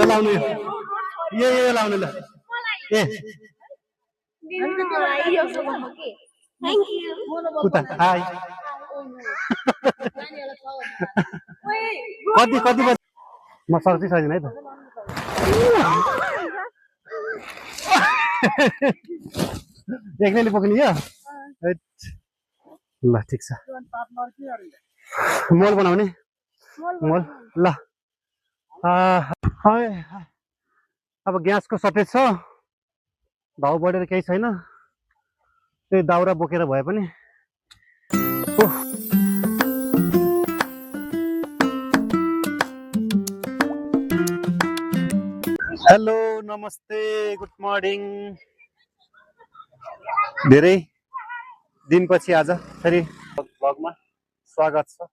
लाउनु यो लाउनु ल ए उता हाई कति कति बजे म सक्छु छैन है त एक्लैले बोक्ने यो ल ठिक छ मोल बनाउने मोल ल अब ग्यासको सर्टेज छ भाउ बढेर केही छैन त्यही दाउरा बोकेर भए पनि हेलो नमस्ते गुड मर्निङ धेरै दिनपछि आज फेरि भ्लगमा स्वागत छ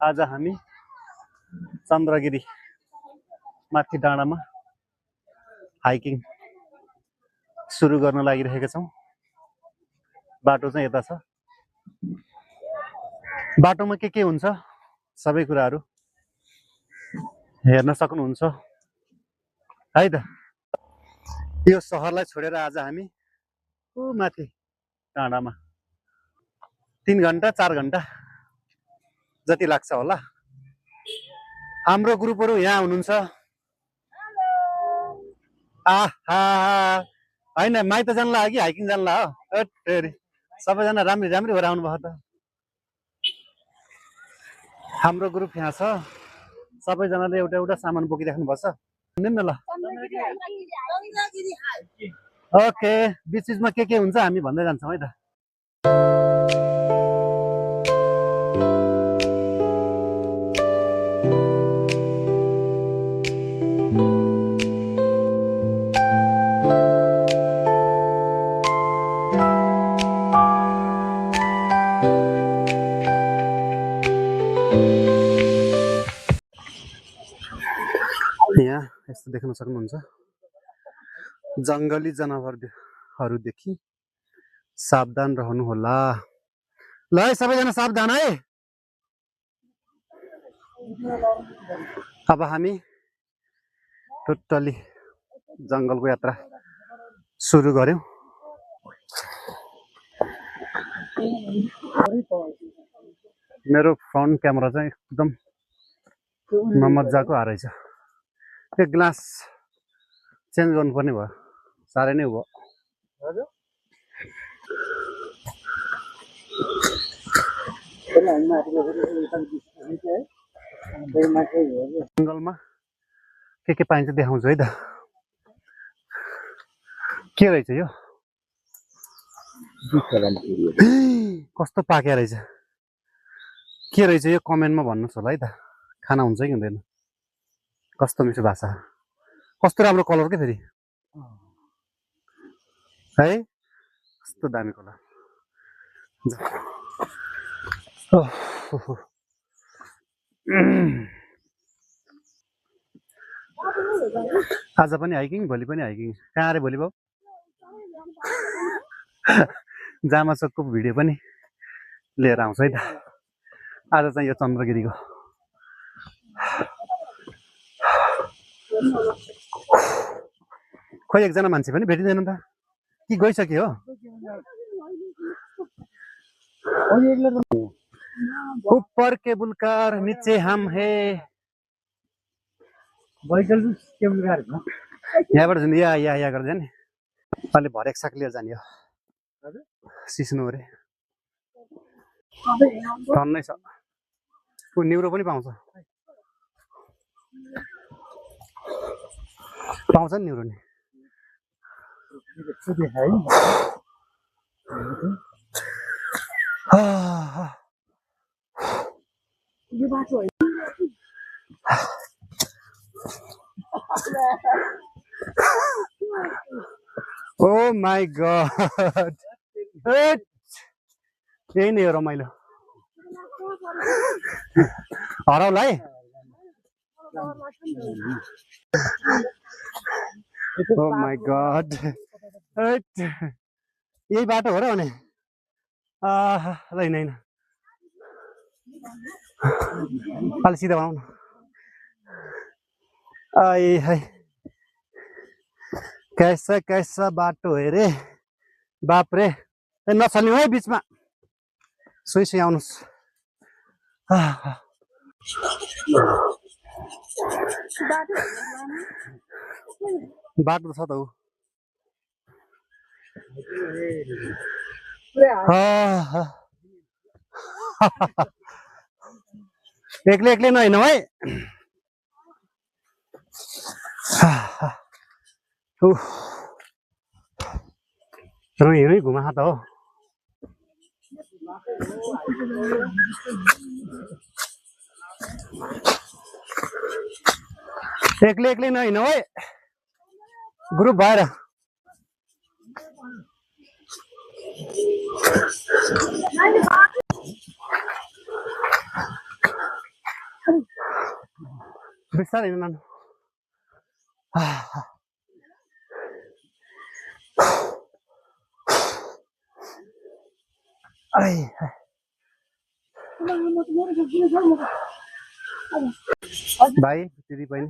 आज हामी चन्द्रगिरी माथि डाँडामा हाइकिङ सुरु गर्न लागिरहेका छौँ बाटो चाहिँ यता छ बाटोमा के हुन्छ सबै कुराहरू हेर्न सक्नुहुन्छ है त यो सहरलाई छोडेर आज हामी माथि डाँडामा 3 घण्टा 4 घण्टा जति लाग्छ होला हाम्रो ग्रुपहरू यहाँ हुनुहुन्छ होइन माइत जानला कि हाइकिङ जानला हो सबैजना राम्री राम्री भएर आउनु भयो त हाम्रो ग्रुप यहाँ छ सबैजनाले एउटा एउटा सामान बोकिराख्नुपर्छ न ल ओके बीच बीचमा के हुन्छ हामी भन्दै जान्छौँ है त यहाँ यस्तो देख्न सक्नुहुन्छ जङ्गली जनावरहरूदेखि सावधान रहनु होला ल है सबैजना सावधान है अब हामी टोटली जङ्गलको यात्रा सुरु गर्यौं मेरो फ्रन्ट क्यामेरा चाहिँ एकदम नमजाको आएछ त्यो ग्लास चेन्ज गर्नुपर्ने भयो साह्रै नै भयो जङ्गलमा के पाइन्छ देखाउँछु है त के रहेछ यो कस्तो पाके रहेछ के रहेछ यो कमेन्टमा भन्नुहोस् होला है त खाना हुन्छ कि हुँदैन कस्तो मिठो भाषा कस्तो राम्रो कलर के फेरि है कस्तो दामी कलर आज पनि हाइकिङ भोलि पनि हाइकिङ कहाँ अरे भोलि बाउ जामासोकको भिडियो पनि लिएर आउँछ है त आज चाहिँ यो चन्द्रगिरीको खोइ एकजना मान्छे पनि भेटिँदैन त कि गइसक्यो हो ऊपर केबुल कार नीचे हम है यहाँबाट जाने यहाँ गरेर जाने अलि भरेक साग लिएर जाने हो सिस्नु अरे टन्नै छ न्युरो पनि पाउँछ नि न्युरो नि Oh my god. यही नै हो रमाइलो हराउला है Oh my god. यही बाटो हो र भने होइन अलि सिधा बनाउनु आई है कैसा कैसा बाटो है रे बाप रे नचल्नु है बिचमा सुई सुई आउनुहोस् बाटो छ त ऊ एक्लै एक्लै नहिँड है हिँडै घुमा त हो एक्लै एक्लै नहिँड है ग्रुप भएर बिस्तारै हिँड्नु नानु भाइ दिदी बहिनी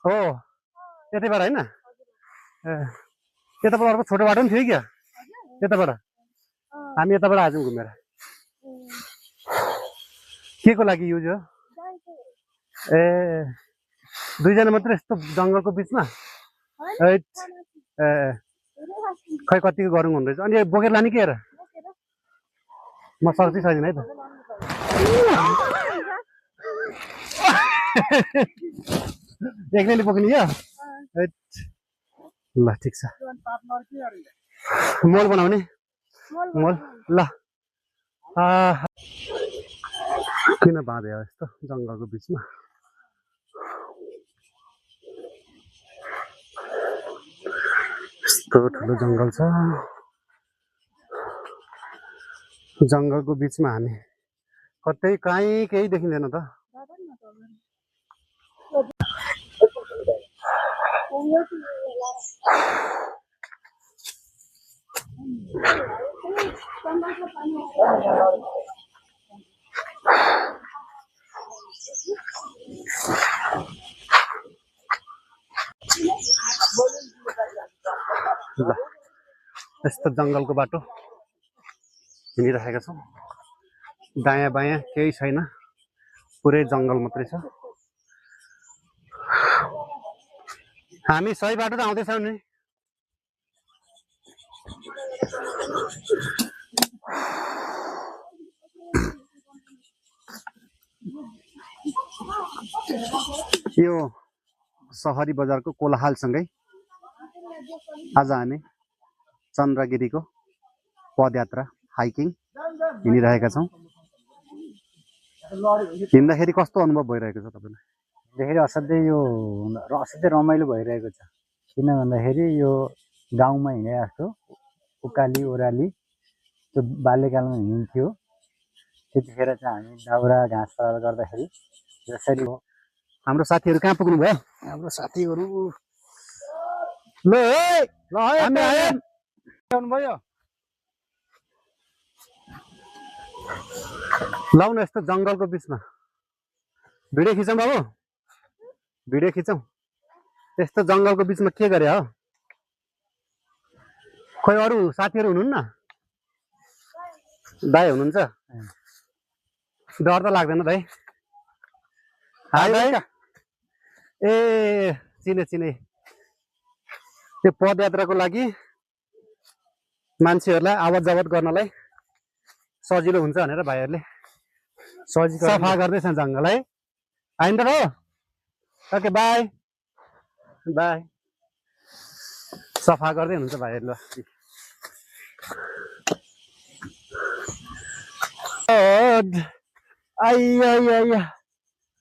हो यतैबाट होइन ए यताबाट अर्को छोटो बाटो पनि थियो क्या यताबाट हामी यताबाट आजौँ घुमेर के को लागि युज हो ए दुईजना मात्रै यस्तो जङ्गलको बिचमा ए खै कतिको गरौँ हुँदैछ अनि बोकेर लाने के हेर म सक्छु सक्दिनँ है त एक्लैले बोक्ने क्या ल ठिक छ मल बनाउने मल ल किन बाँध्यो यस्तो जङ्गलको बिचमा यस्तो ठुलो जङ्गल छ जङ्गलको बिचमा हामी कतै कहीँ केही देखिँदैन त ल यस्तो जङ्गलको बाटो हिँडिरहेका छौँ दायाँ बायाँ केही छैन पुरै जङ्गल मात्रै छ हामी सही बाटो त आउँदैछौँ नि यो सहरी बजारको कोलाहालसँगै आज हामी चन्द्रगिरीको पदयात्रा हाइकिङ हिँडिरहेका छौँ हिँड्दाखेरि कस्तो अनुभव भइरहेको छ तपाईँलाई हिँड्दाखेरि असाध्यै रमाइलो भइरहेको छ किन भन्दाखेरि यो गाउँमा हिँडे जस्तो उकाली ओह्राली त्यो बाल्यकालमा हिँड्थ्यो त्यतिखेर चाहिँ हामी दाउरा घाँस पात गर्दाखेरि जसरी हाम्रो साथीहरू कहाँ पुग्नु भयो हाम्रो साथीहरू ल हामी आउनुभयो लाउन यस्तो जङ्गलको बिचमा भिडियो खिचौँ बाबु भिडियो खिचौँ यस्तो जङ्गलको बिचमा के गरे हो खोइ अरू साथीहरू हुनुहुन्न दाइ हुनुहुन्छ डर त लाग्दैन दाइ हाई दाइ ए चिने चिने त्यो पदयात्राको लागि मान्छेहरूलाई आवत जावत गर्नलाई सजिलो हुन्छ भनेर भाइहरूले सफा गर्दैछ जङ्गल है होइन त हो ओके बाई बाई सफा गर्दै हुनुहुन्छ भाइहरू आइया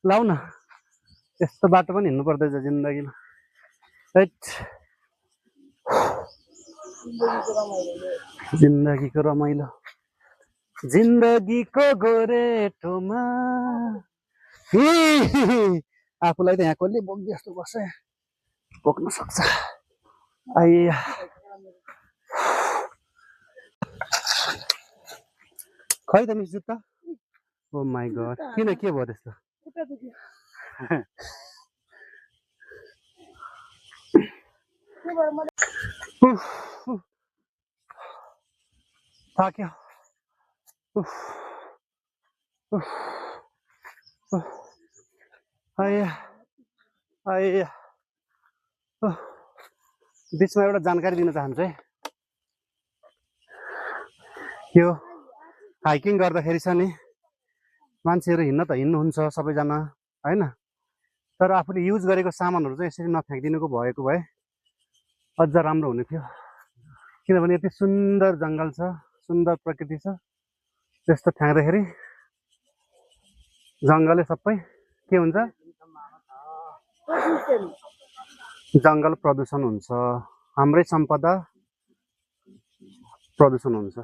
लाउ न यस्तो बाटो पनि हिँड्नु पर्दैछ जिन्दगीमा जिन्दगीको रमाइलो जिन्दगीको गोरेटोमा आफूलाई त यहाँ कसले बोक्दै जस्तो बस्छ बोक्न सक्छ आइया खै त मिस जुत्ता ओ माई गड किन के भयो त्यस्तो उफ, उफ, थाक्यो उफ, उफ, उफ, आइया आइया उफ। बिचमा एउटा जानकारी दिन चाहन्छु है। यो हाइकिङ गर्दाखेरि छ नि मान्छेहरू हिँड्न त हिँड्नुहुन्छ सबैजना होइन, तर आफूले युज गरेको सामानहरू चाहिँ यसरी नफ्याँकिदिनुको भएको भए अझ राम्रो हुने थियो। किनभने यति सुन्दर जङ्गल छ, सुन्दर प्रकृति छ, त्यस्तो फ्याँक्दाखेरि जङ्गलले सबै के हुन्छ, जङ्गल प्रदूषण हुन्छ, हाम्रै सम्पदा प्रदूषण हुन्छ।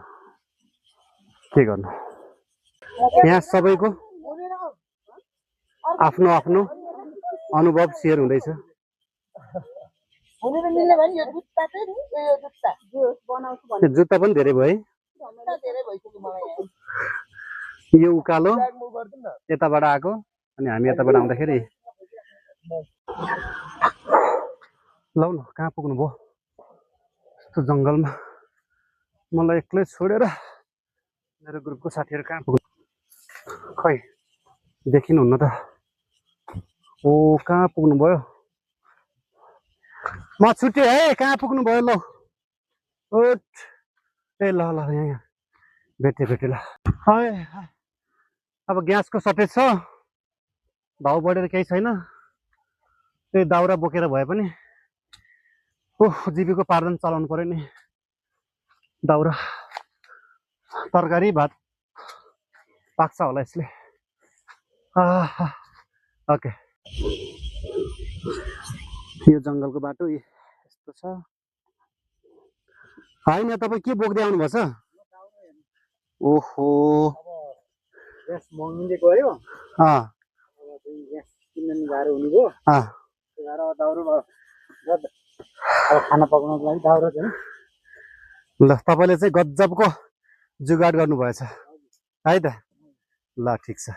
के गर्नु, यहाँ सबैको आफ्नो आफ्नो अनुभव सेयर हुँदैछ। जुत्ता पनि धेरै भयो है, यो उकालो यताबाट आएको अनि हामी यताबाट आउँदाखेरि लौ न कहाँ पुग्नु भयो यस्तो जङ्गलमा, मलाई एक्लै छोडेर मेरो ग्रुपको साथीहरू कहाँ पुग्नु, खै देखिनुहुन्न त। ओ कहाँ पुग्नु भयो, म छुटेँ है, कहाँ पुग्नु भयो, ल ओठ ए ल ल यहाँ भेटेँ ल। है अब ग्यासको सर्टेज छ, भाउ बढेर केही छैन, त्यही दाउरा बोकेर भए पनि जीविको पार्दन चलाउनु पर्यो नि। दाउरा तरकारी भात पाक्छ होला यसले। ओके, यो जङ्गलको बाटो यस्तो छ होइन। तपाईँ के बोक्दै आउनुभएछ? ओहो ग्यास मङ्गिँदै गयो, ग्यास किन्न नि गाह्रो हुने भयो, दाउरो अब खाना पकाउनको लागि दाउरो चाहिँ ल तपाईँले चाहिँ गजबको जुगाड गर्नुभएछ है त। ल ठिक छ,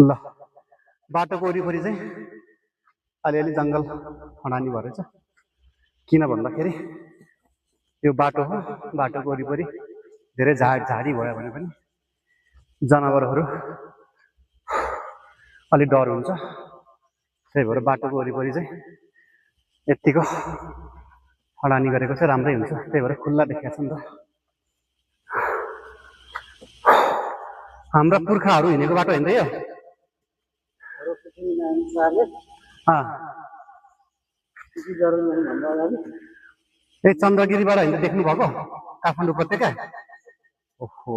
ल बाटोको वरिपरि चाहिँ अलिअलि जङ्गल खडानी भएर छ। किन भन्दाखेरि यो बाटो हो, बाटोको वरिपरि धेरै झाडी भयो भने पनि जनावरहरू अलि डर हुन्छ, त्यही भएर बाटोको वरिपरि चाहिँ यतिको खडानी गरेको चाहिँ राम्रै हुन्छ। त्यही भएर खुल्ला देखिएको छ नि त। हाम्रा पुर्खाहरू हिँडेको बाटो होइन यो, ए चन्द्रगिरीबाट होइन देख्नु भएको काठमाडौँ उपत्यका। ओहो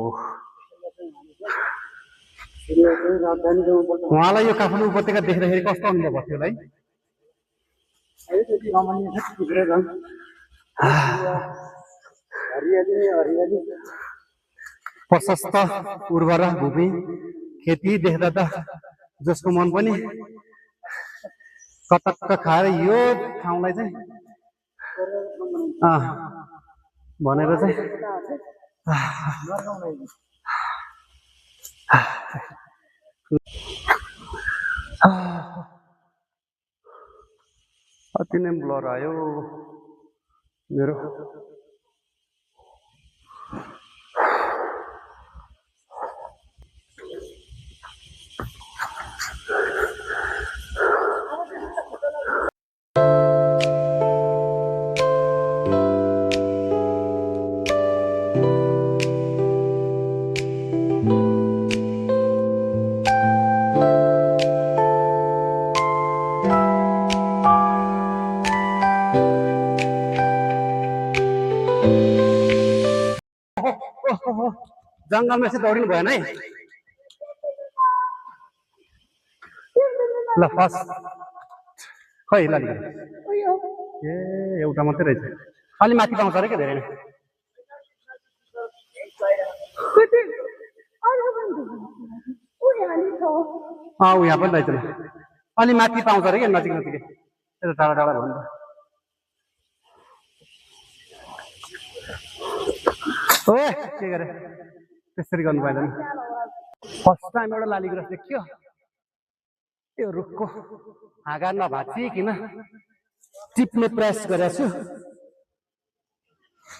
उहाँलाई यो काठमाडौँ उपत्यका देख्दाखेरि कस्तो अनुभव भयो होला है? प्रशस्त उर्वरा भूमि, खेती देख्दा त जसको मन पनि कटक्क खाएर यो ठाउँलाई चाहिँ भनेर चाहिँ अति नै ब्लर आयो मेरो। जङ्गलमा चाहिँ दौडिनु भएन है। ल फर्स्ट खै ल ए एउटा मात्रै रहेछ, अलि माथि पाउँछ अरे क्या धेरै नै। यहाँ पनि रहेछ, अलि माथि पाउँछ अरे क्या, नजिक नजिकै, यता टाढा टाढा भयो नि त। ओ के गरे त्यसरी गर्नु पाइँदैन। फर्स्ट टाइम एउटा लालीगुराँस देखियो, यो रुखको हाँगा नभाँचिकन टिप्ने प्रयास गरेको छु।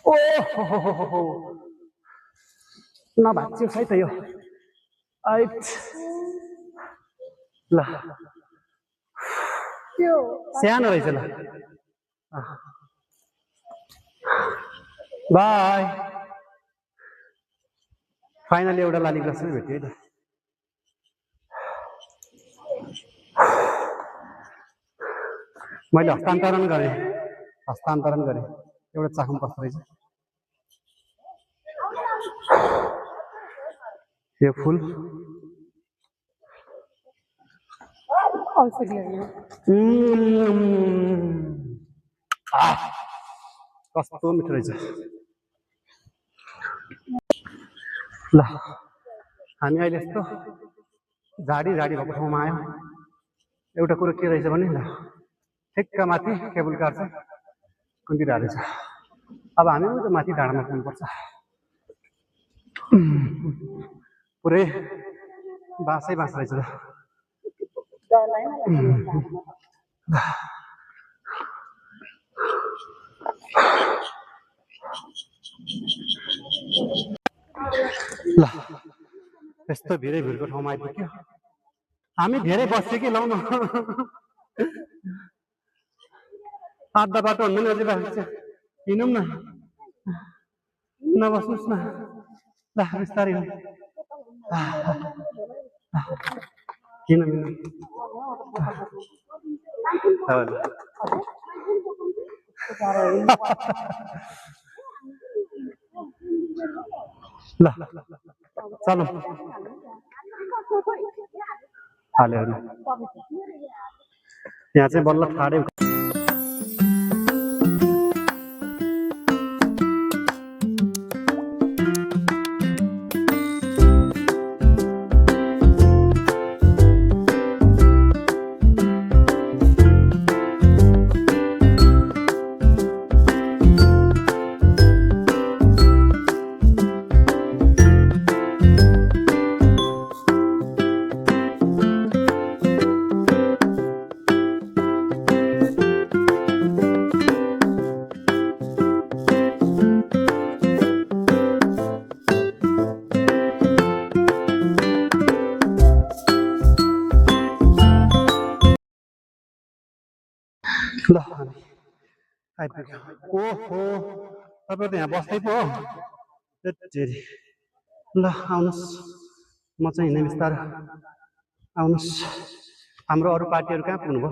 ओहो नभाँच्यो है त यो। ल सानो रहेछ ल। बाई। फाइनली एउटा लाली ग्लास पनि भेट्यो है त। मैले हस्तान्तरण गरेँ एउटा चाखौँ कस्तो रहेछ यो फुल। कस्तो मिठो रहेछ। ल हामी अहिले यस्तो झाडी भएको ठाउँमा आयौँ। एउटा कुरो के रहेछ भने ल ठिक्क माथि केबल कार चाहिँ कुदिरहेको रहेछ। अब हामी त माथि डाँडामा पुग्नुपर्छ। पुरै बाँसै बाँस रहेछ त। ल यस्तो भिरको ठाउँमा आइपुग्यो। हामी धेरै बस्यो कि लाउन आधा बाटो हुँदैन अझै बाँकी छ। हिँडौँ न नबस्नुहोस् न ल बिस्तारै किन ल चल हाल्यो यहाँ चाहिँ बल्ल ठाडै। ल आइपुग्यो। ओहो तपाईँ त यहाँ बस्दै पो हो। ल आउनुहोस् म चाहिँ हिँड्ने बिस्तार आउनुहोस्। हाम्रो अरू पार्टीहरू कहाँ पुग्नुभयो?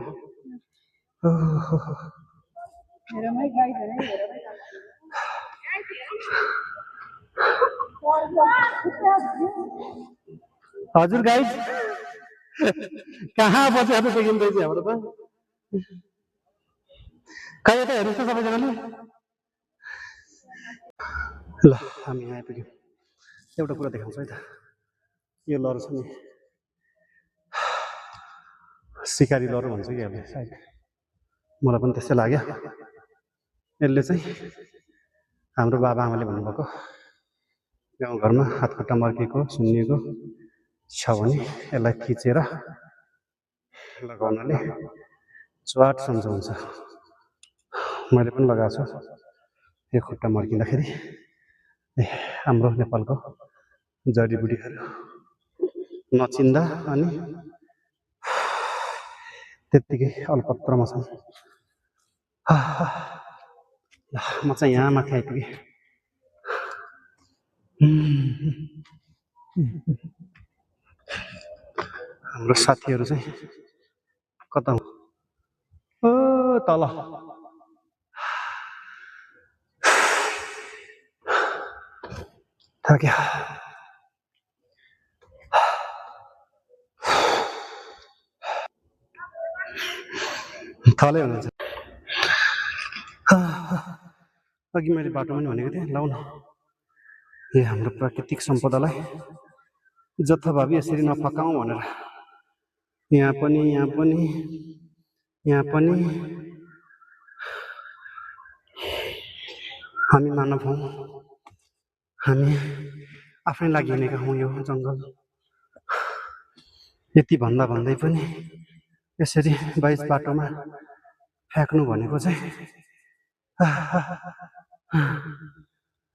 हजुर गाइड कहाँ बसेर त देखिँदैछ हाम्रो त। खै यता हेर्नुहोस् त सबैजनाले। ल हामी यहाँ आइपुग्यौँ। एउटा कुरा देखाउँछु है त। यो लहर छ नि सिकारी लहर भन्छ कि अब सायद मलाई पनि त्यस्तै लाग्यो। यसले चाहिँ हाम्रो बाबाआमाले भन्नुभएको गाउँघरमा हातखुट्टा मर्किएको सुन्निएको छ भने यसलाई थिचेर लगाउनाले स्वाट सन्चो हुन्छ। मैले पनि लगाएको छु। यो खुट्टा मर्किँदाखेरि हाम्रो नेपालको जडीबुटीहरू नचिन्दा अनि त्यत्तिकै अल्पत्रमा छन्। म चाहिँ यहाँ माथि आइपुगेँ। हाम्रो साथीहरू चाहिँ कता हो? ओ तल थाक्यो। थलै हुनुहुन्छ। अघि मैले बाटोमा नि भनेको थिएँ लाउन यो हाम्रो प्राकृतिक सम्पदालाई जथाभावी यसरी नफकाउँ भनेर। यहाँ पनि हामी मानव हौँ। हामी आफ्नै लागि हिँडेका हौँ यो जङ्गल। यति भन्दै पनि यसरी 22 बाटोमा फ्याँक्नु भनेको चाहिँ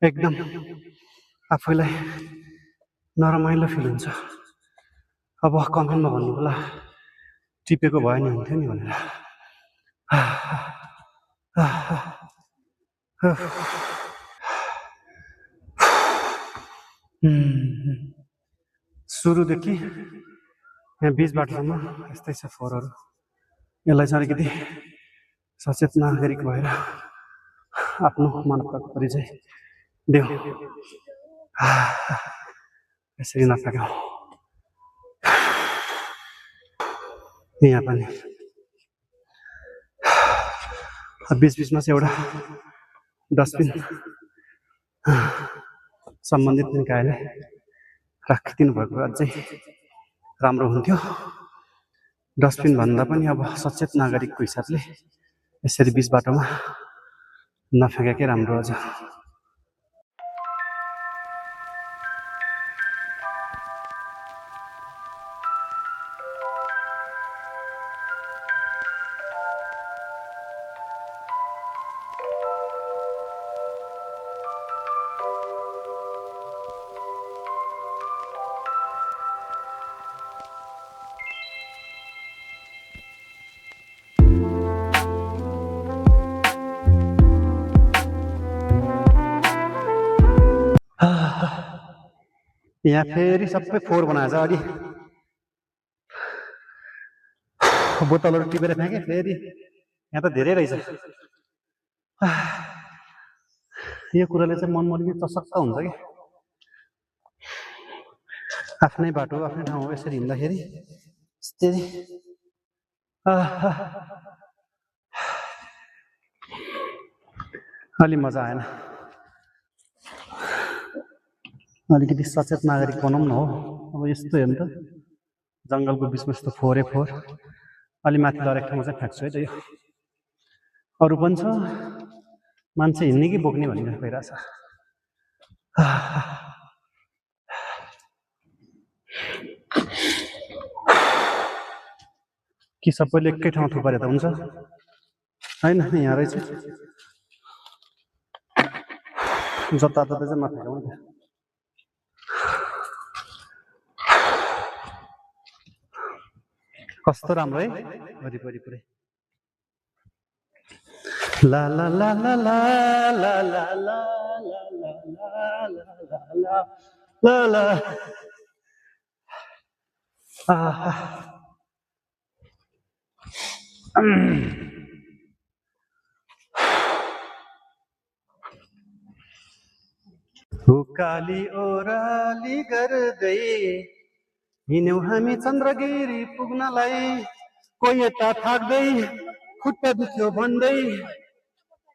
एकदम आफैलाई नरमाइलो फिल हुन्छ। अब कमेन्टमा भन्नु होला टिपेको भए नि हुन्थ्यो नि भनेर। सुरुदेखि यहाँ बिच बाटोसम्म यस्तै छ फोहोरहरू। यसलाई चाहिँ अलिकति सचेत नागरिक भएर आफ्नो मानवताको परिचय देऊ। यसरी नफ्याँकौँ। यहाँ पनि बिच बिचमा चाहिँ एउटा डस्टबिन सम्बन्धित निकायले राखिदिनु भएको अझै राम्रो हुन्थ्यो। डस्टबिन भन्दा पनि अब सचेत नागरिकको हिसाबले यसरी बिच बाटोमा नफ्याँकेकै राम्रो अझ। यहाँ फेरि सबै फोहोर बनाएछ। अघि बोतलहरू टिपेर फ्याँके, फेरि यहाँ त धेरै रहेछ। यो कुराले चाहिँ मनमर्गी चसक्क हुन्छ कि आफ्नै बाटो आफ्नै ठाउँ यसरी हिँड्दाखेरि यस्तै अलि मजा आएन। अलिकति सचेत नागरिक बनाउँ न हो। अब यस्तो हेर्नु त जङ्गलको बिचमा यस्तो फोहोरै फोहोर। अलि माथि लडेको ठाउँमा चाहिँ फ्याँक्छु है त। यो अरू पनि छ, मान्छे हिँड्ने कि बोक्ने भन्ने भइरहेछ। कि सबैले एकै ठाउँ थुपारे त हुन्छ होइन? यहाँ रहेछ जताततै चाहिँ नफ्याँकौँ नि। कस्तो राम्रो है वरिपरि पुरै। ला ला ला ला ला ला ला ला ला ला उकाली ओराली गर्दै हिँड्यौँ हामी चन्द्रगिरी पुग्नलाई। कोही यता थाक्दै खुट्टा दुख्यो भन्दै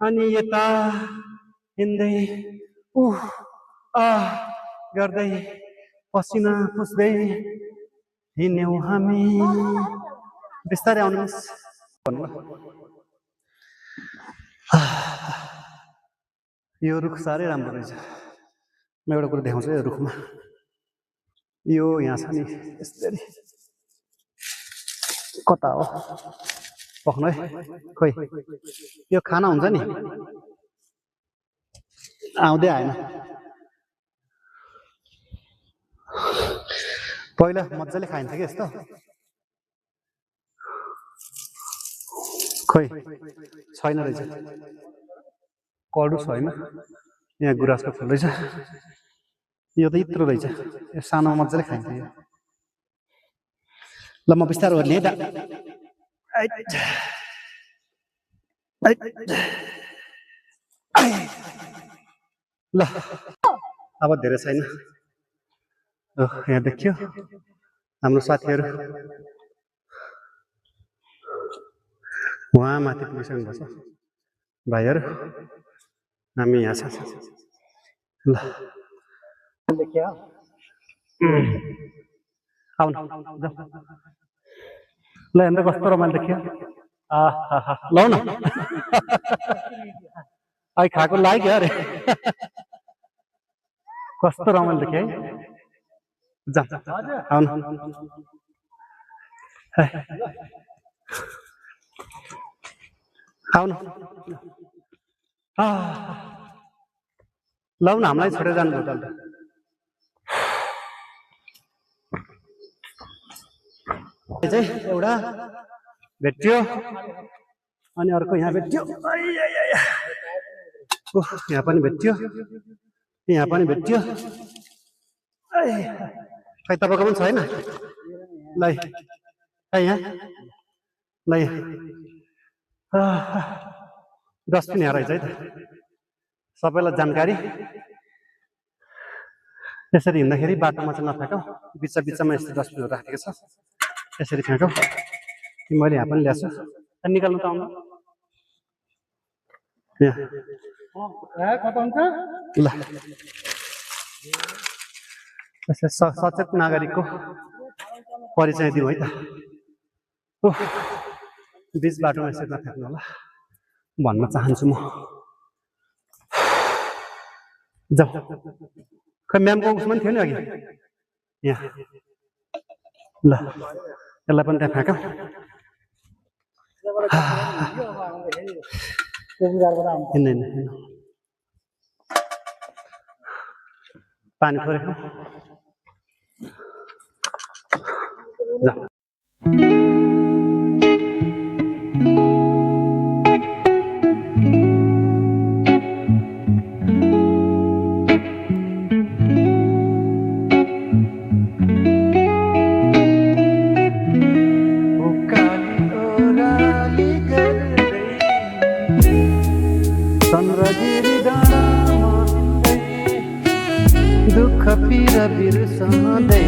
अनि यता हिँड्दै गर्दै पसिना पुस्दै हिँड्यौँ हामी। बिस्तारै आउनुहोस् भन्नु। यो रुख साह्रै राम्रो रहेछ। म एउटा कुरो देखाउँछु यो रुखमा। यो यहाँ छ नि यसरी कता हो पख्नु है। खोइ यो खाना हुन्छ नि, आउँदै आएन। पहिला मजाले खाइन्छ कि यस्तो। खोइ छैन रहेछ, कडु छैन। यहाँ गुराँसको फुल रहेछ। यो त यत्रो रहेछ। यो सानोमा मजाले खाइन्छ यो। ल म बिस्तारो गर्ने है त। ल अब धेरै छैन। यहाँ देखियो हाम्रो साथीहरू उहाँ माथि पुगिसक्नु भएको छ भाइहरू। हामी यहाँ छ। ल देखियो आउनु ल। हेर्नु कस्तो रमाइलो देखियो। लौ न अहिले खाएको लाग्यो अरे। कस्तो रमाइलो देखियो है। जा आउनु। आउनु लौ न हामीलाई छोडेर जानुभयो त चाहिँ एउटा भेट्यो अनि अर्को यहाँ भेट्यो यहाँ पनि भेट्यो यहाँ पनि भेट्यो खै तपाईँको पनि छैन ल यहाँ ल डस्टबिन यहाँ रहेछ है त सबैलाई जानकारी यसरी हिँड्दाखेरि बाटोमा चाहिँ नफ्याँकौ बिच बिचमा यस्तो डस्टबिनहरू राखेको छ यसरी फ्याँकौ मैले यहाँ पनि ल्याएको छु निकाल्नु त आउनु ल सचेत नागरिकको परिचय दिउँ है त बिच बाटोमा यसरी नफ्याँक्नु होला भन्न चाहन्छु म जाऊ खै म्यामको उसमा पनि थियो नि अघि यहाँ ल यसलाई पनि त्यहाँ फ्याँकौँ पानी थोरै दुःख पिर बिर्सँदै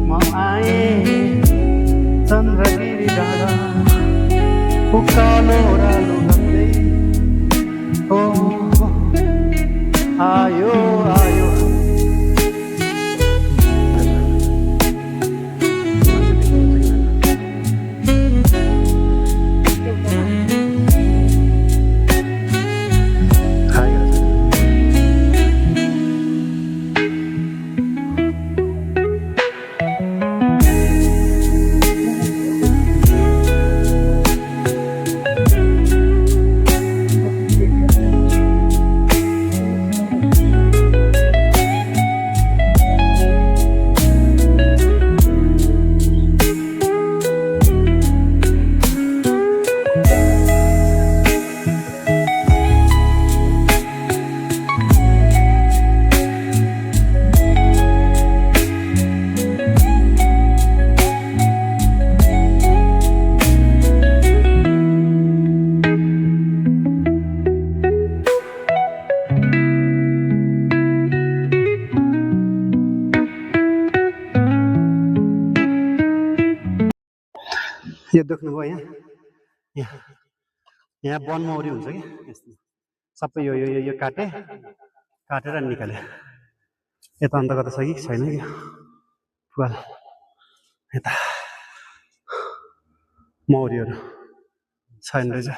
म आएँ चन्द्रगिरी डाँडा उकालो ओह्रालो भन्दै ओ आयो आयो यो देख्नुभयो यहाँ यहाँ वनमौरी हुन्छ कि यस्तो सबै यो काटेर निकाले यता अन्तर्गत छ कि छैन कि फुल यता मौरीहरू छैन रहेछ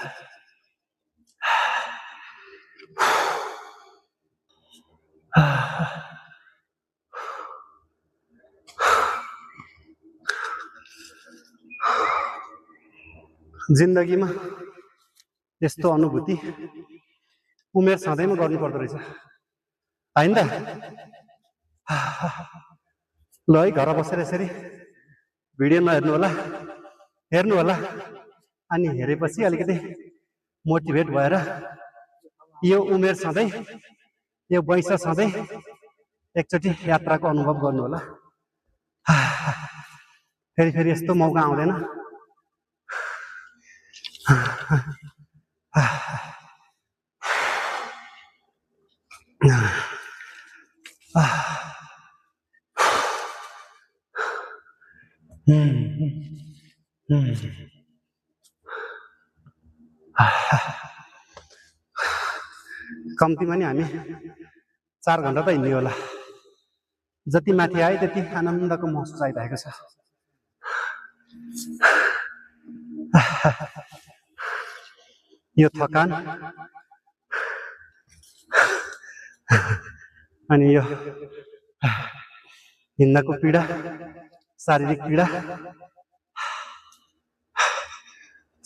जिन्दगीमा यस्तो अनुभूति उमेर सधैँमा गर्नुपर्दो रहेछ होइन त ल है घर बसेर यसरी भिडियो नहेर्नु होला हेर्नु होला अनि हेरेपछि अलिकति मोटिभेट भएर यो उमेर सधैँ यो वयस सधैँ एकचोटि यात्राको अनुभव गर्नु होला फेरि फेरि यस्तो मौका आउँदैन कम्तीमा नि हामी 4 घण्टा त हिँड्ने होला जति माथि आए त्यति आनन्दको महसुस आइरहेको छ यो थकान अनि यो हिँड्नको पीडा शारीरिक पीडा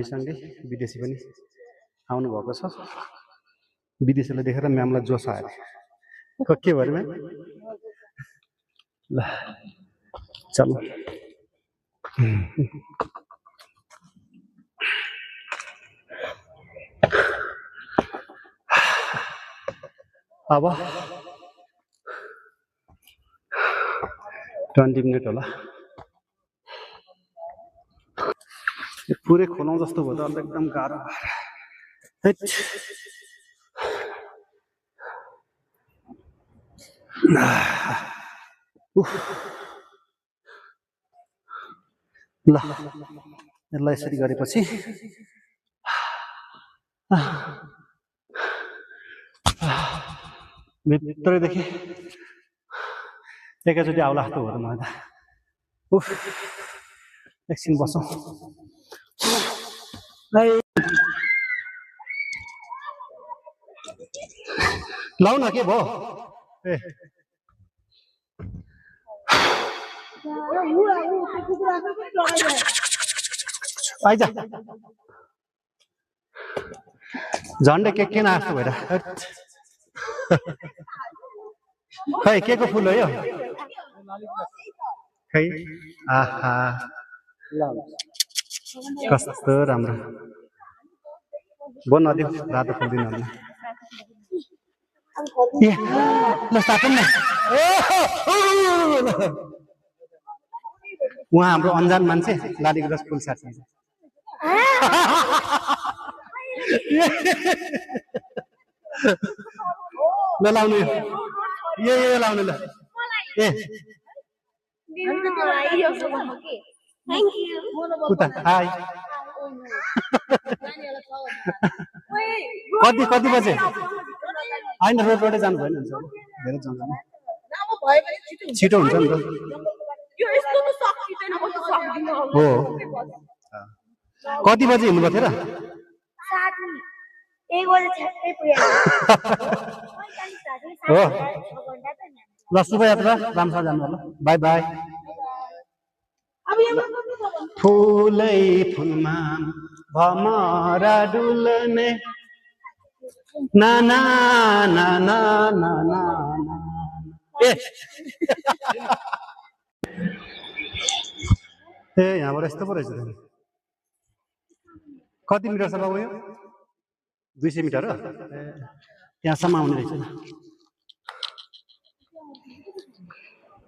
हामीसँगै विदेशी पनि आउनुभएको छ। विदेशीलाई देखेर म्यामलाई जोस आयो के भयो म्याम? ल चलो अब 20 मिनट होला। पुरै खोलाउँ जस्तो भयो त अन्त एकदम गाह्रो। ल यसलाई यसरी गरेपछि भित्रैदेखि एकैचोटि आउला जस्तो भयो त मलाई त। उफ एकछिन बसौँ। लाउ न के भयो? ए आइज झन्डै के नाच्नु भएर खै के को फुल हो यो? खै आहा कस्तो राम्रो भयो नदियो रातो फुल दिनु ए ल साटौँ न। उहाँ हाम्रो अन्जान मान्छे लाली गुराँस फुल साट्छ। ल लाउनु यो लाउनु ल। ए उता हाई कति बजे? होइन रोडै जानु भएन हुन्छ धेरै जान्छ छिटो हुन्छ नि त। हो कति बजे हिँड्नुभएको थियो र? हो ल शुभ यात्रा राम्रोसँग जानु होला। By by. फुलै फुलमा भमरा डुल्ने ना ना ना ना ना ना ए यहाँबाट यस्तो पो रहेछ त। कति मिटर छ बाबु यो? 200 मिटर हो। यहाँसम्म आउने रहेछ।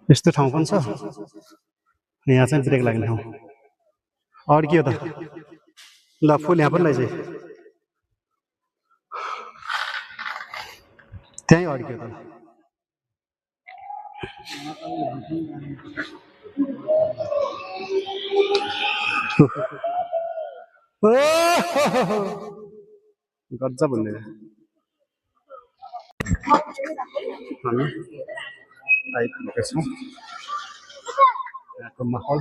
यस्तो ठाउँ पनि छ। यहाँ चाहिँ ब्रेक लाग्ने ठाउँ अड्कियो त। ल फुल यहाँ पनि रहेछ त्यहीँ अड्कियो त। गजब भन्ने हामी आइपुगेका छौँ। यहाँको माहौल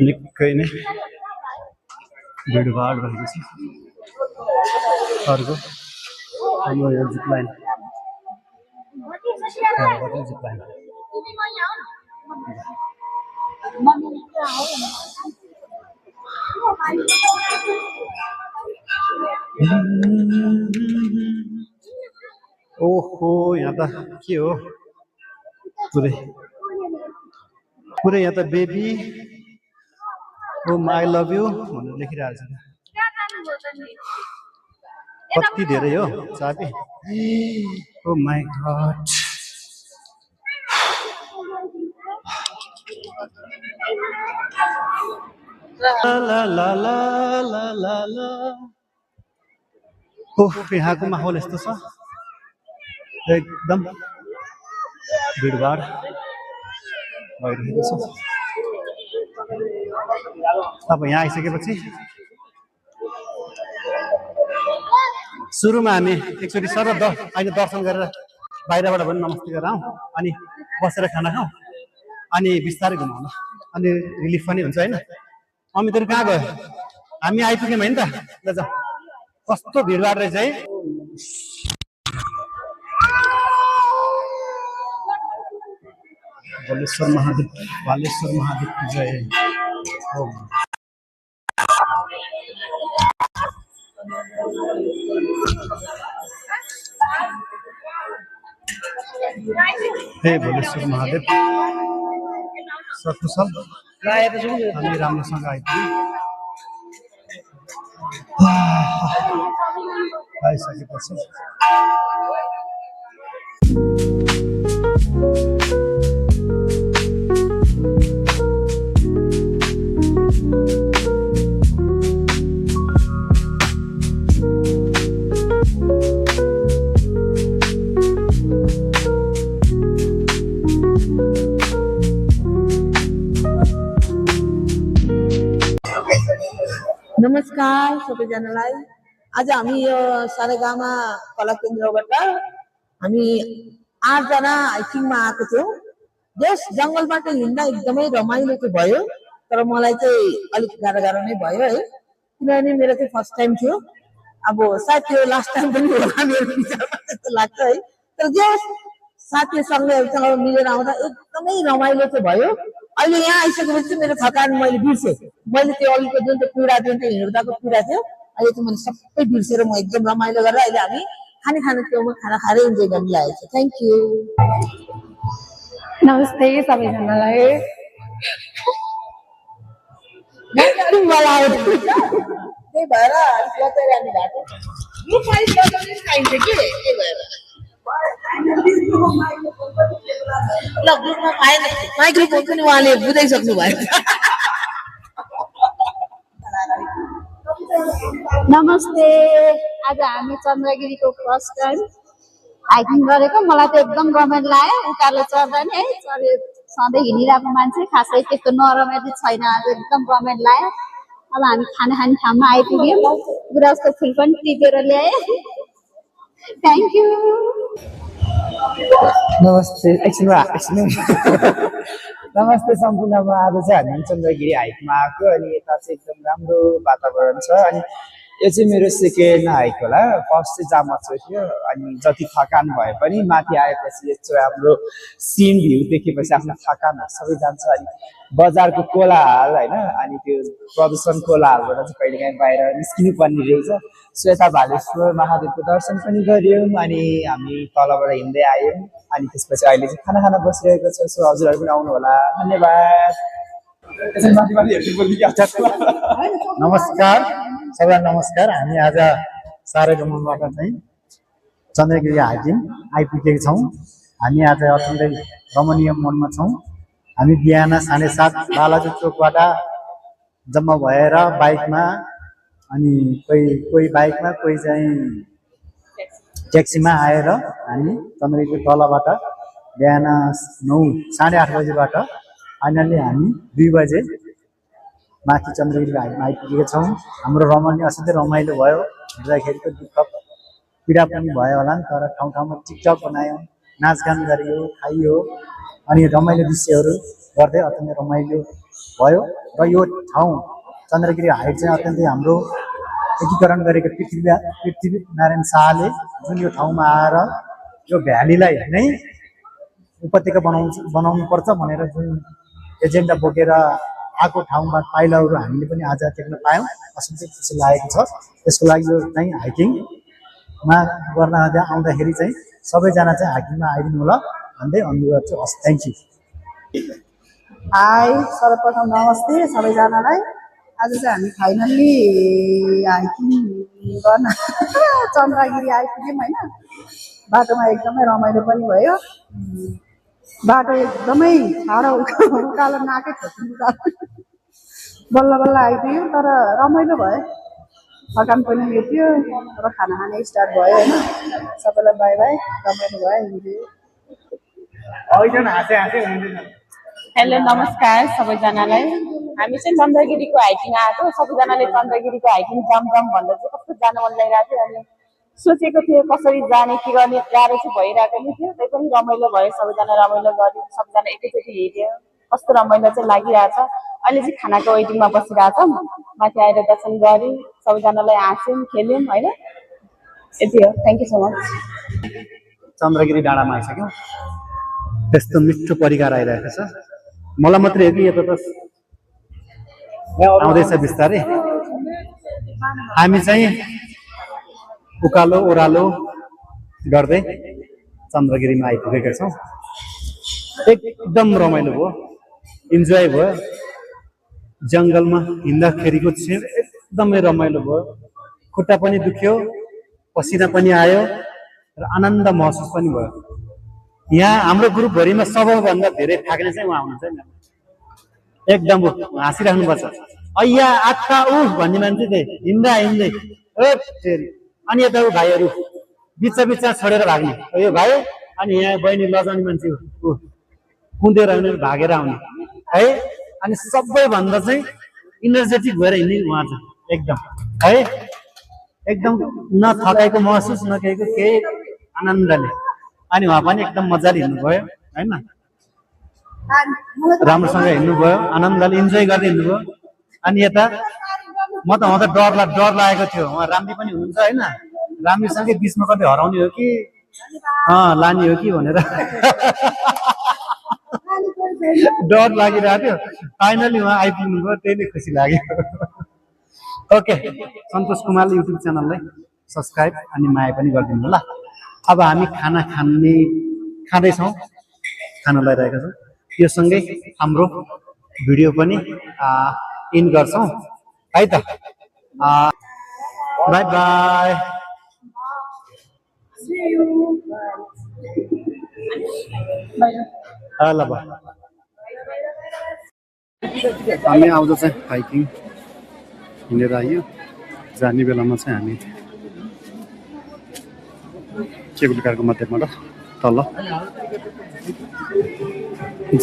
निकै नै भिडभाड रहेको छ। अर्को हाम्रो यो जिपलाइन ओहो यहाँ त के हो पुरै यहाँ त baby oh I love you भनेर लेखिरहेको छ। कति धेरै हो चाबी। ओ माई गॉड ला ला ला ला ला ला। ओह यहाँको माहौल यस्तो छ एकदम भिडभाड भइरहेको छ। अब यहाँ आइसकेपछि सुरुमा हामी एकचोटि सरल अहिले दर्शन गरेर बाहिरबाट पनि नमस्ते गरेर आउँ अनि बसेर खाना खाउँ अनि बिस्तारै घुमाउँ अनि रिलिफ पनि हुन्छ होइन। अमितहरू कहाँ गयो? हामी आइपुग्यौँ होइन त। ल जाउँ। कस्तो भिडभाड रहेछ है। बालेश्वर महादेव जय। हे भोलेश्वर महादेव सकुशल हामी राम्रोसँग आइसकेपछि नमस्कार सबैजनालाई। आज हामी यो सारेगामा कला केन्द्रबाट हामी 8 जना हाइकिङमा आएको थियौँ। यस जङ्गलबाट हिँड्दा एकदमै रमाइलो चाहिँ भयो, तर मलाई चाहिँ अलिक गाह्रो नै भयो है, किनभने मेरो चाहिँ फर्स्ट टाइम थियो। अब सायद त्यो लास्ट टाइम पनि होला मेरो विचारमा त्यस्तो लाग्छ है। तर जे साथीहरूसँग मिलेर आउँदा एकदमै रमाइलो चाहिँ भयो। अहिले यहाँ आइसकेपछि चाहिँ मेरो थकान मैले बिर्सेँ। मैले त्यो अघिको जुन चाहिँ पीडा जुन चाहिँ हिँड्दाको पीडा थियो, अहिले चाहिँ मैले सबै बिर्सेर म एकदम रमाइलो गरेर अहिले हामी खाने ठाउँमा खाना खाएर इन्जोय गर्न लागेको छ। Thank you. नमस्ते सबैजनालाई। त्यही भएर अलिक बचाइरहनु भएको यो फाइल बचाउने चाहिन्छ कि त्यही भएर ल ग्रुपमा पाएन माइक्रोफोन पनि उहाँले बुझाइसक्नु भयो। नमस्ते। आज हामी चन्द्रगिरीको फर्स्ट टाइम हाइकिङ गरेको। मलाई त एकदम रमाइलो लाग्यो। उकालो चढ्दा नि है, सधैँ हिँडिरहेको मान्छे खासै त्यस्तो नरमाइलो छैन। आज एकदम रमाइलो लाग्यो। अब हामी खाना खाने ठाउँमा आइपुग्यौँ। गुराँसको फुल पनि टिपेर ल्याएँ। Thank you. नमस्ते नमस्ते सम्पूर्णमा। आज चाहिँ हामी चन्द्रगिरी हाइकमा आएको अनि यता चाहिँ एकदम राम्रो वातावरण छ। अनि यो चाहिँ मेरो सेकेन्ड हाइक होला। फर्स्ट चाहिँ जामाचो थियो। अनि जति थकान भए पनि माथि आएपछि यस्तो हाम्रो सिन भ्यू देखेपछि आफ्नो थकानहरू सबै जान्छ। अनि बजारको कोलाहल होइन, अनि त्यो प्रदूषण कोलाहलबाट चाहिँ कहिलेकाहीँ बाहिर निस्किनु पर्ने रहेछ। सो यता भालेश्वर महादेवको दर्शन पनि गऱ्यौँ अनि हामी तलबाट हिँड्दै आयौँ। अनि त्यसपछि अहिले चाहिँ खाना खाना बसिरहेको छ। सो हजुरहरू पनि आउनु होला। धन्यवाद। नमस्कार सबैलाई नमस्कार। हामी आज सारेगामाबाट चाहिँ चन्द्रगिरी हाइकिङ आइपुगेका छौँ। हामी आज अत्यन्तै रमणीय मोडमा छौँ। हामी बिहान 7:30 बालाजु चोकबाट जम्मा भएर बाइकमा, अनि कोही बाइकमा, कोही चाहिँ ट्याक्सीमा आएर हामी चन्द्रगिरी तलबाट बिहान 9:30 बजेबाट फाइनल्ली हामी 2 बजे माथि चन्द्रगिरी हाइकमा आइपुगेका छौँ। हाम्रो रमणीय असाध्यै रमाइलो भयो। हेर्दाखेरिको दुःख पीडा पनि भयो होला नि, तर ठाउँमा टिकटक बनायौँ, नाचगान गरियो, खाइयो अनि रमाइलो दृश्यहरू गर्दै अत्यन्तै रमाइलो भयो। र यो ठाउँ चन्द्रगिरी हाइट चाहिँ अत्यन्तै हाम्रो एकीकरण गरेको पृथ्वीनारायण शाहले जुन यो ठाउँमा आएर यो भ्यालीलाई नै उपत्यका बनाउनुपर्छ भनेर जुन एजेन्डा बोकेर आएको ठाउँमा पाइलाहरू हामीले पनि आज देख्न पायौँ। असाध्यै खुसी लागेको छ। त्यसको लागि यो चाहिँ हाइकिङमा गर्न आउँदाखेरि चाहिँ सबैजना चाहिँ हाइकिङमा आइदिनु होला भन्दै अनुरोध गर्छु। हस्, थ्याङ्क यू। हाई, सर्वप्रथम नमस्ते सबैजनालाई। आज चाहिँ हामी फाइनल्ली हाइकिङ गर्न चन्द्रगिरी आइपुग्यौँ होइन। बाटोमा एकदमै रमाइलो पनि भयो। बाटो एकदमै ठाडो उकालो नाकै खोज्नु बल्ल बल्ल आइपुग्यो, तर रमाइलो भयो। थकान पनि भेट्यो र खाना खाने स्टार्ट भयो होइन। सबैलाई बाई बाई। रमाइलो भयो। हेलो नमस्कार सबैजनालाई। हामी चाहिँ चन्द्रगिरीको हाइकिङ आएको। सबैजनाले चन्द्रगिरीको हाइकिङ जाम भन्दा चाहिँ कस्तो जान मन लागिरहेको थियो। अनि सोचेको थियो कसरी जाने के गर्ने, गाह्रो चाहिँ भइरहेको नि थियो। त्यही पनि रमाइलो भयो। सबैजना रमाइलो गर्यो, सबैजना एकैचोटि हिँड्यो, कस्तो रमाइलो चाहिँ लागिरहेछ। अहिले चाहिँ खानाको वेटिङमा बसिरहेछौँ। माथि आएर दर्शन गऱ्यौँ, सबैजनालाई हाँस्यौँ, खेल्यौँ होइन। यति हो। Thank you so much. Chandragiri डाँडामा आइसक्यौँ। त्यस्तो मिठो परिकार आइरहेको छ। मलाई मात्रै हो कि यता त आउँदैछ बिस्तारै। हामी चाहिँ उकालो ओह्रालो गर्दै चन्द्रगिरीमा आइपुगेका छौँ। एकदम रमाइलो भयो, इन्जोय भयो। जङ्गलमा हिँड्दाखेरिको क्षण एकदमै रमाइलो भयो। खुट्टा पनि दुख्यो, पसिना पनि आयो र आनन्द महसुस पनि भयो। यहाँ हाम्रो ग्रुपभरिमा सबैभन्दा धेरै थाक्ने चाहिँ उहाँ हुनुहुन्छ नि। एकदम हाँसिराख्नुपर्छ। अय्या आत्ता ऊ भन्ने मान्छे चाहिँ हिँड्दा हिँड्दै अनि यता ऊ भाइहरू बिचमा छोडेर भाग्ने यो भाइ, अनि यहाँ बहिनी लजाउने मान्छे ऊ कुदेर आउने भागेर आउने है। अनि सबैभन्दा चाहिँ इनर्जेटिक भएर हिँड्ने उहाँ चाहिँ एकदम है, एकदम नथकाएको महसुस नकेको केही आनन्दले। अनि उहाँ पनि एकदम मजाले हिँड्नुभयो होइन, राम्रोसँग हिँड्नुभयो, आनन्दले इन्जोय गर्दै हिँड्नुभयो। अनि यता म त डर लागेको थियो, उहाँ राम्री पनि हुनुहुन्छ होइन, राम्रीसँगै बिचमा कतै हराउने हो कि लाने हो कि भनेर डर लागिरहेको थियो। फाइनली उहाँ आइपुग्नुभयो, त्यही नै खुसी लाग्यो। ओके, सन्तोष कुमार युट्युब च्यानललाई सब्सक्राइब अनि माया पनि गरिदिनु होला। अब हामी खाना खाँदैछौँ, खाना लगाइरहेका छौँ। यो सँगै हाम्रो भिडियो पनि इन गर्छौँ है त। By by. ल भयो। हामी आउँदा चाहिँ हाइकिङ हिँडेर आयो। जाने बेलामा चाहिँ हामी केबुल कारको मध्येबाट तल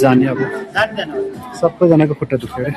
जाने। अब सबैजनाको खुट्टा दुख्यो अरे।